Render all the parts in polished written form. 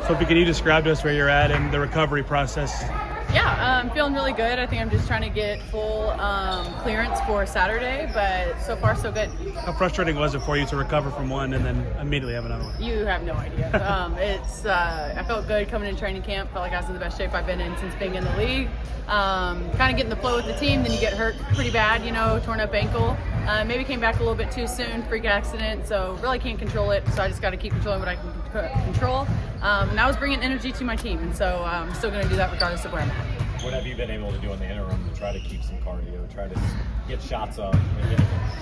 Sophie, can you describe to us where you're at in the recovery process? Yeah, I'm feeling really good. I think I'm just trying to get full clearance for Saturday, but so far so good. How frustrating was it for you to recover from one and then immediately have another one? You have no idea. I felt good coming in training camp. Felt like I was in the best shape I've been in since being in the league. Kind of getting the flow with the team, then you get hurt pretty bad, torn up ankle. Maybe came back a little bit too soon, freak accident, so really can't control it. So I just got to keep controlling what I can control. And I was bringing energy to my team, and so I'm still going to do that regardless of where I'm at. What have you been able to do in the interim to try to keep some cardio, try to get shots up?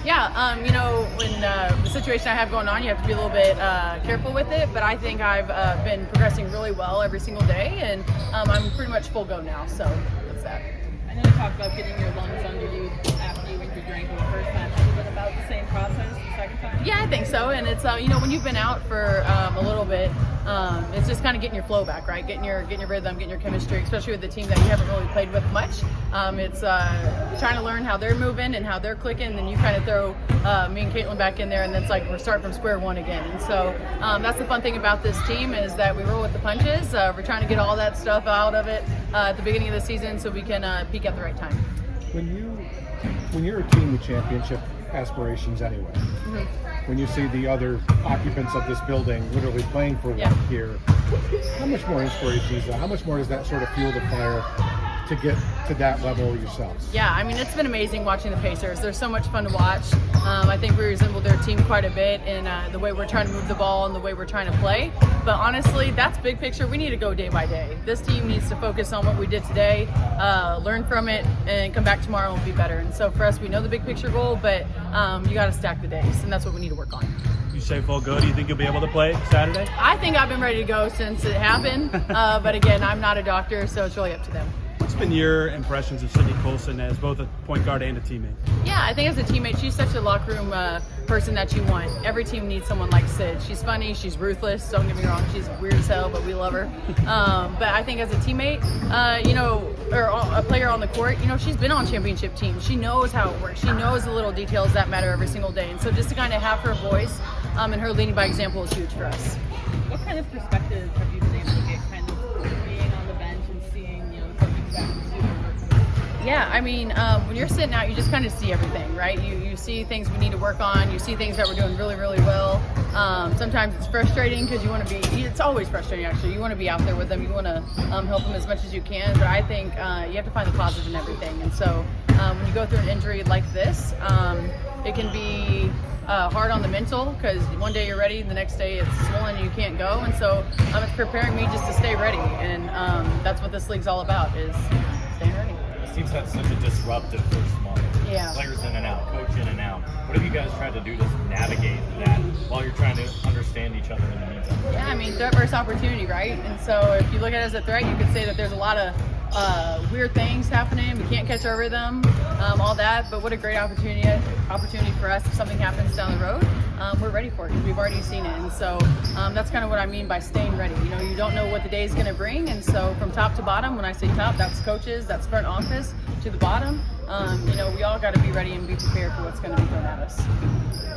Yeah, when the situation I have going on, you have to be a little bit careful with it, but I think I've been progressing really well every single day, and I'm pretty much full go now, so that's that. I know you talked about getting your lungs under you after you injured your ankle the first time. Has it been about the same process the second time? Yeah, I think so, and it's when you've been out for a little bit, it's just kind of getting your flow back, right? Getting your rhythm, getting your chemistry, especially with the team that you haven't really played with much. It's trying to learn how they're moving and how they're clicking, then you kind of throw me and Caitlin back in there, and then it's like we're starting from square one again. And so that's the fun thing about this team is that we roll with the punches. We're trying to get all that stuff out of it at the beginning of the season so we can peak at the right time. When you're a team with championship aspirations anyway, when you see the other occupants of this building literally playing for one here, how much more inspiration is that? How much more does that sort of fuel the fire to get to that level yourselves? Yeah, I mean, it's been amazing watching the Pacers. They're so much fun to watch. I think we resemble their team quite a bit in the way we're trying to move the ball and the way we're trying to play. But honestly, that's big picture. We need to go day by day. This team needs to focus on what we did today, learn from it, and come back tomorrow and be better. And so for us, we know the big picture goal, but you got to stack the days, and that's what we need to work on. You say full go. Do you think you'll be able to play Saturday? I think I've been ready to go since it happened. But again, I'm not a doctor, so it's really up to them. What's been your impressions of Sydney Colson as both a point guard and a teammate? Yeah, I think as a teammate, she's such a locker room person that you want. Every team needs someone like Sid. She's funny, she's ruthless, don't get me wrong, she's weird as hell, but we love her. But I think as a teammate, or a player on the court, she's been on championship teams. She knows how it works. She knows the little details that matter every single day. And so just to kind of have her voice and her leading by example is huge for us. What kind of perspective have you been able to get kind of being on the bench and seeing, coaching back and Yeah, I mean, when you're sitting out, you just kind of see everything, right? You see things we need to work on. You see things that we're doing really, really well. Sometimes it's frustrating because it's always frustrating, actually. You want to be out there with them. You want to help them as much as you can. But I think you have to find the positive in everything. And so when you go through an injury like this, it can be hard on the mental because one day you're ready, the next day it's swollen and you can't go. And so it's preparing me just to stay ready. And that's what this league's all about, is staying ready. Team's had such a disruptive first month. Yeah. Players in and out, coach in and out. What have you guys tried to do to navigate that while you're trying to understand each other in the meantime? Yeah, I mean, threat versus opportunity, right? And so if you look at it as a threat, you could say that there's a lot of weird things happening. We can't catch our rhythm, all that. But what a great opportunity for us if something happens down the road. We're ready for it because we've already seen it. And so that's kind of what I mean by staying ready. You don't know what the day is going to bring. And so from top to bottom, when I say top, that's coaches, that's front office, to the bottom. We all got to be ready and be prepared for what's going to be thrown at us.